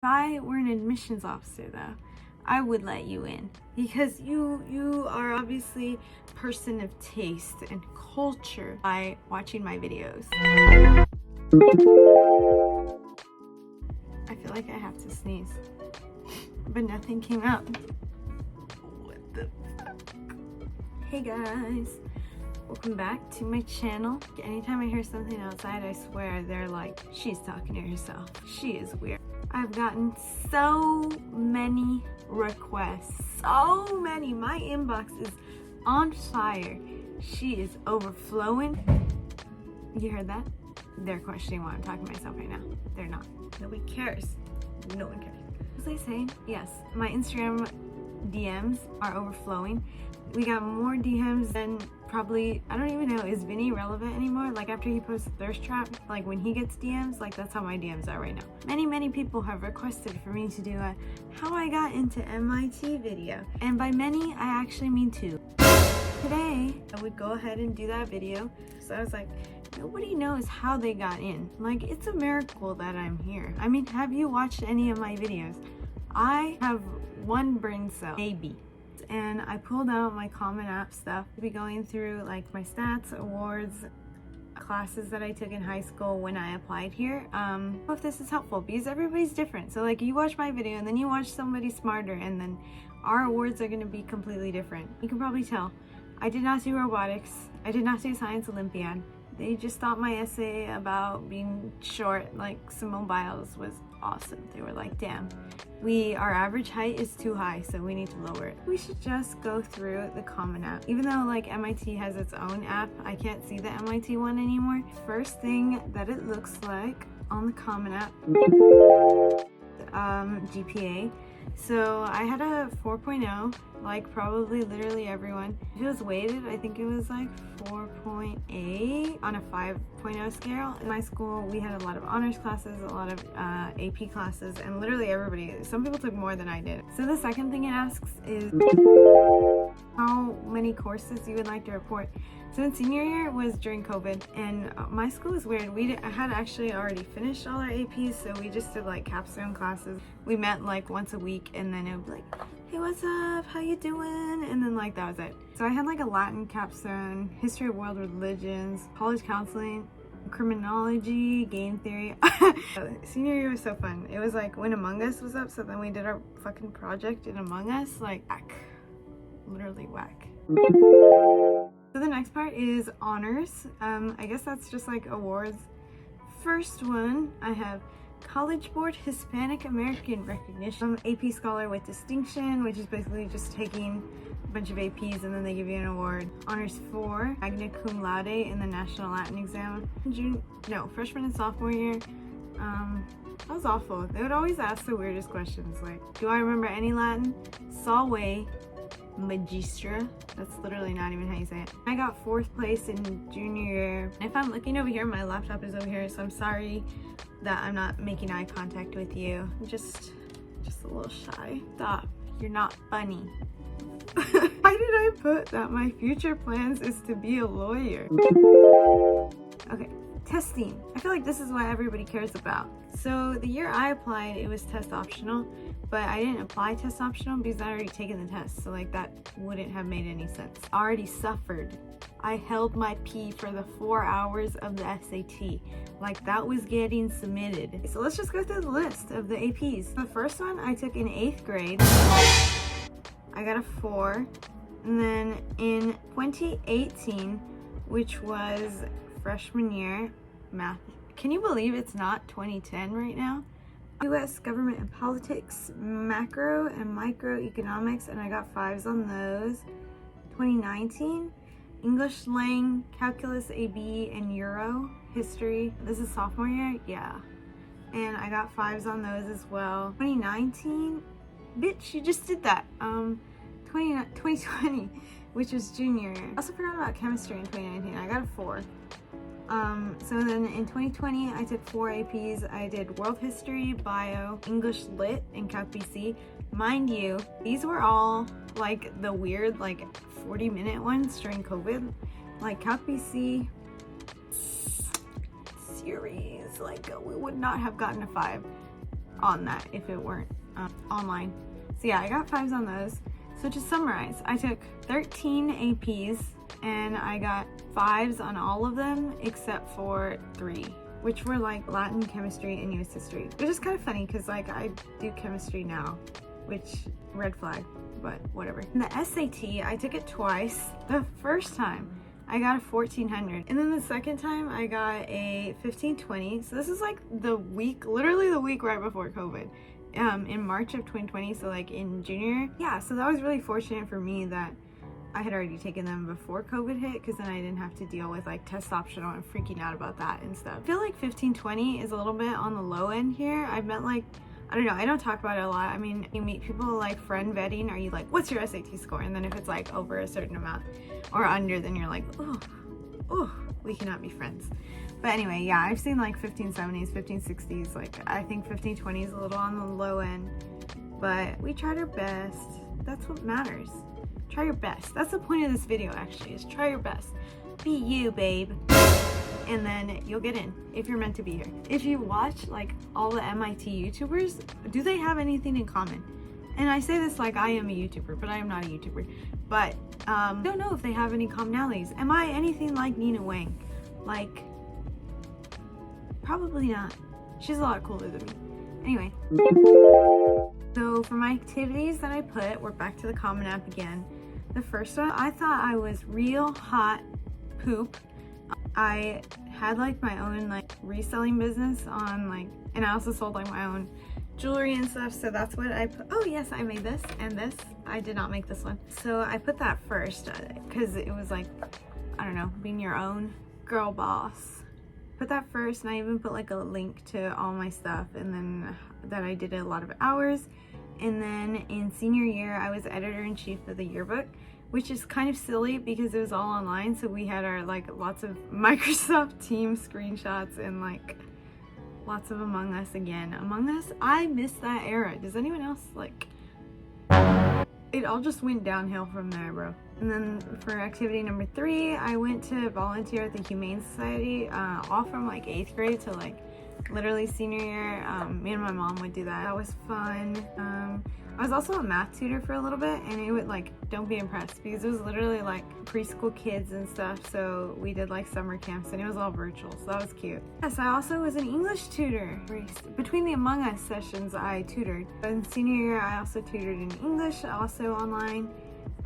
If I were an admissions officer though, I would let you in because you are obviously a person of taste and culture by watching my videos. I feel like I have to sneeze, but nothing came out. What the fuck? Hey guys, welcome back to my channel. Anytime I hear something outside, I swear they're like, she's talking to herself. She is weird. I've gotten so many requests, so many. My inbox is on fire. She is overflowing. You heard that? They're questioning why I'm talking to myself right now. They're not. Nobody cares. No one cares. What was I saying? Yes, my Instagram DMs are overflowing. We got more DMs than probably, I don't even know, is Vinny relevant anymore? Like after he posts Thirst Trap, like when he gets DMs, like that's how my DMs are right now. Many people have requested for me to do a how I got into MIT video. And by many, I actually mean two. Today, I would go ahead and do that video. So I was like, nobody knows how they got in. Like, it's a miracle that I'm here. I mean, have you watched any of my videos? I have one brain cell, maybe. And I pulled out my Common App stuff. I'll be going through like my stats, awards, classes that I took in high school when I applied here. I hope if this is helpful because everybody's different. So like you watch my video and then you watch somebody smarter and then our awards are gonna be completely different. You can probably tell. I did not do robotics. I did not do Science Olympiad. They just thought my essay about being short like Simone Biles was awesome. They were like, damn, our average height is too high, so we need to lower it. We should just go through the Common App. Even though like MIT has its own app, I can't see the MIT one anymore. First thing that it looks like on the Common App, GPA. So I had a 4.0, like probably literally everyone. If it was weighted, I think it was like 4.8 on a 5.0 scale. In my school, we had a lot of honors classes, a lot of AP classes, and literally everybody. Some people took more than I did. So the second thing it asks is how many courses you would like to report. So in senior year was during COVID, and my school was weird. I had actually already finished all our APs, so we just did like capstone classes. We met like once a week, and then it would be like, hey, what's up? How you doing? And then like that was it. So I had like a Latin capstone, history of world religions, college counseling, criminology, game theory. Senior year was so fun. It was like when Among Us was up, so then we did our fucking project in Among Us, like whack. Literally whack. So the next part is honors. I guess that's just like awards. First one, I have College Board Hispanic American Recognition. AP Scholar with Distinction, which is basically just taking a bunch of APs and then they give you an award. Honors 4, Magna Cum Laude in the National Latin Exam. Freshman and sophomore year. That was awful. They would always ask the weirdest questions like, do I remember any Latin? Salve Magistra. That's literally not even how you say it. I got 4th place in junior year. If I'm looking over here, my laptop is over here, so I'm sorry that I'm not making eye contact with you. I'm just a little shy. Stop. You're not funny. Why did I put that my future plans is to be a lawyer? Okay, testing. I feel like this is what everybody cares about. So the year I applied, it was test optional, but I didn't apply test optional because I already taken the test. So like that wouldn't have made any sense. I already suffered. I held my pee for the 4 hours of the SAT. Like that was getting submitted. So let's just go through the list of the APs. The first one I took in 8th grade. I got a 4. And then in 2018, which was freshman year, math. Can you believe it's not 2010 right now? US government and politics, macro and microeconomics, and I got 5s on those. 2019, English Lang, calculus AB, and Euro history. This is sophomore year, yeah. And I got 5s on those as well. 2019, bitch, you just did that. 2020, which was junior year. I also forgot about chemistry in 2019. I got a 4. So then in 2020, I took 4 APs. I did World History, Bio, English Lit, and Calc BC. Mind you, these were all like the weird like 40-minute ones during COVID. Like Calc BC series, like we would not have gotten a 5. on that if it weren't online. So yeah, I got 5s on those. So to summarize, I took 13 APs and I got 5s on all of them except for 3, which were like Latin, chemistry, and US history, which is kind of funny because like I do chemistry now, which red flag, but whatever. And the SAT, I took it twice. The first time I got a 1400, and then the second time I got a 1520. So this is like the week, literally the week right before COVID, in March of 2020. So like in junior, yeah. So that was really fortunate for me that I had already taken them before COVID hit, because then I didn't have to deal with like test optional and freaking out about that and stuff. I feel like 1520 is a little bit on the low end here. I've met like, I don't know, I don't talk about it a lot. I mean, you meet people like friend vetting, are you like, what's your SAT score? And then if it's like over a certain amount or under, then you're like, oh, we cannot be friends. But anyway, yeah, I've seen like 1570s, 1560s. Like I think 1520 is a little on the low end, but we tried our best. That's what matters. Try your best. That's the point of this video actually, is try your best. Be you, babe. And then you'll get in if you're meant to be here. If you watch like all the MIT YouTubers, do they have anything in common? And I say this like I am a YouTuber, but I am not a YouTuber. But I don't know if they have any commonalities. Am I anything like Nina Wang? Like, probably not. She's a lot cooler than me. Anyway. So for my activities that I put, we're back to the Common App again. The first one, I thought I was real hot poop. I had like my own like reselling business on like, and I also sold like my own jewelry and stuff. So that's what I put. Oh yes, I made this and this. I did not make this one. So I put that first because it was like, I don't know, being your own girl boss. Put that first, and I even put like a link to all my stuff, and then that I did a lot of hours. And then in senior year, I was editor-in-chief of the yearbook, which is kind of silly because it was all online. So we had our like lots of Microsoft Teams screenshots and like lots of Among Us again. Among Us, I miss that era. Does anyone else like? It all just went downhill from there, bro. And then for activity number 3, I went to volunteer at the Humane Society, all from like 8th grade to like literally senior year. Me and my mom would do that. That was fun. I was also a math tutor for a little bit, and it would like, don't be impressed, because it was literally like preschool kids and stuff. So we did like summer camps, and it was all virtual, so that was cute. Yes, I also was an English tutor. Between the Among Us sessions, I tutored. In senior year, I also tutored in English, also online.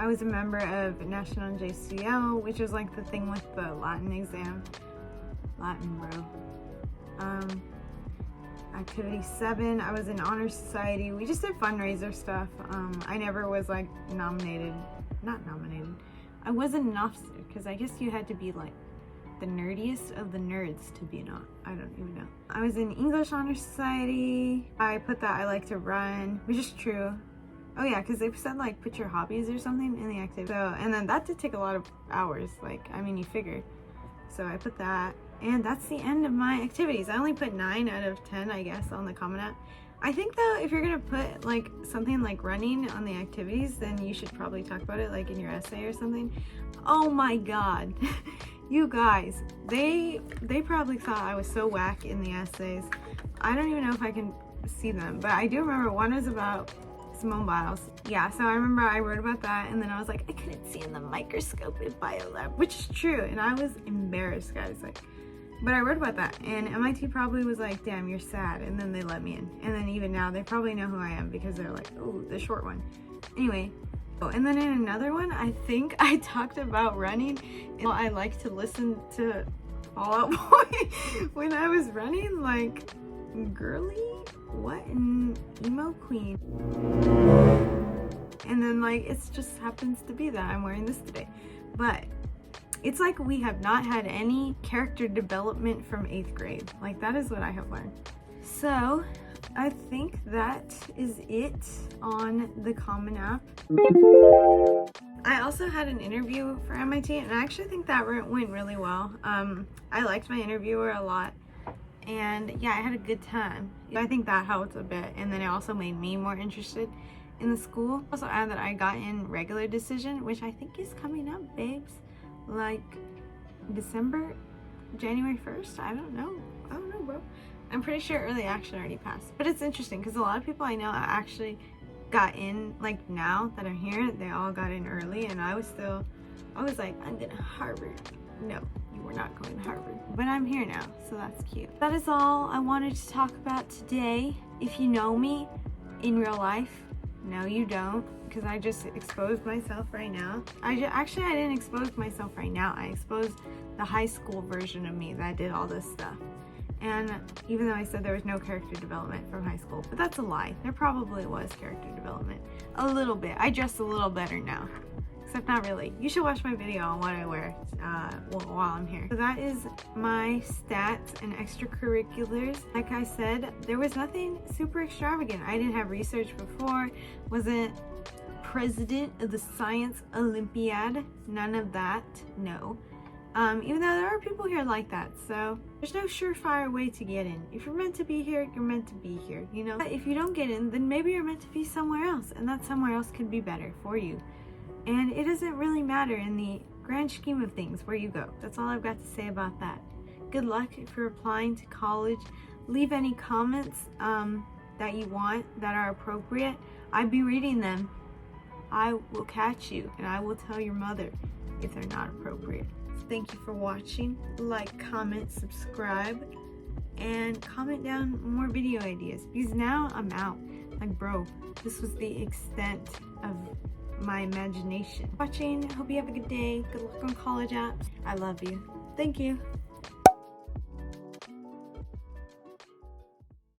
I was a member of National JCL, which was like the thing with the Latin exam. Latin, bro. Activity 7, I was in Honor Society. We just did fundraiser stuff. I never was like nominated. Not nominated. I wasn't an officer, because I guess you had to be like the nerdiest of the nerds to be not. I don't even know. I was in English Honor Society. I put that I like to run, which is true. Oh yeah, because they said like put your hobbies or something in the activity. So, and then that did take a lot of hours. Like, I mean, you figured. So I put that. And that's the end of my activities. I only put 9 out of 10, I guess, on the Common App. I think though, if you're gonna put like something like running on the activities, then you should probably talk about it like in your essay or something. Oh my God, you guys, they probably thought I was so whack in the essays. I don't even know if I can see them, but I do remember one was about Simone Biles. Yeah, so I remember I wrote about that, and then I was like, I couldn't see in the microscope in biolab, which is true, and I was embarrassed, guys. Like, but I wrote about that, and MIT probably was like, damn, you're sad, and then they let me in. And then even now, they probably know who I am, because they're like, oh, the short one. Anyway, oh, and then in another one, I think I talked about running, and I like to listen to Fall Out Boy when I was running, like, girly? What an emo queen. And then like, it just happens to be that I'm wearing this today. But it's like we have not had any character development from 8th grade. Like, that is what I have learned. So I think that is it on the Common App. I also had an interview for MIT, and I actually think that went really well. I liked my interviewer a lot, and yeah, I had a good time. I think that helped a bit, and then it also made me more interested in the school. Also add that I got in regular decision, which I think is coming up, babes. Like January 1st? I don't know, bro. I'm pretty sure early action already passed. But it's interesting because a lot of people I know actually got in, like now that I'm here, they all got in early, and I was like, I'm gonna Harvard. No, you were not going to Harvard. But I'm here now, so that's cute. That is all I wanted to talk about today. If you know me in real life, no you don't, because I just exposed myself right now. I didn't expose myself right now. I exposed the high school version of me that did all this stuff. And even though I said there was no character development from high school, but that's a lie. There probably was character development. A little bit. I dress a little better now. Except not really. You should watch my video on what I wear while I'm here. So that is my stats and extracurriculars. Like I said, there was nothing super extravagant. I didn't have research before. Wasn't president of the Science Olympiad. None of that. No. Even though there are people here like that, so there's no surefire way to get in. If you're meant to be here, you're meant to be here, you know? But if you don't get in, then maybe you're meant to be somewhere else, and that somewhere else could be better for you. And it doesn't really matter in the grand scheme of things where you go. That's all I've got to say about that. Good luck if you're applying to college. Leave any comments that you want that are appropriate. I'd be reading them. I will catch you, and I will tell your mother if they're not appropriate. Thank you for watching. Like, comment, subscribe, and comment down more video ideas, because now I'm out. Like, bro, this was the extent of my imagination. Watching, hope you have a good day. Good luck on college apps. I love you. Thank you.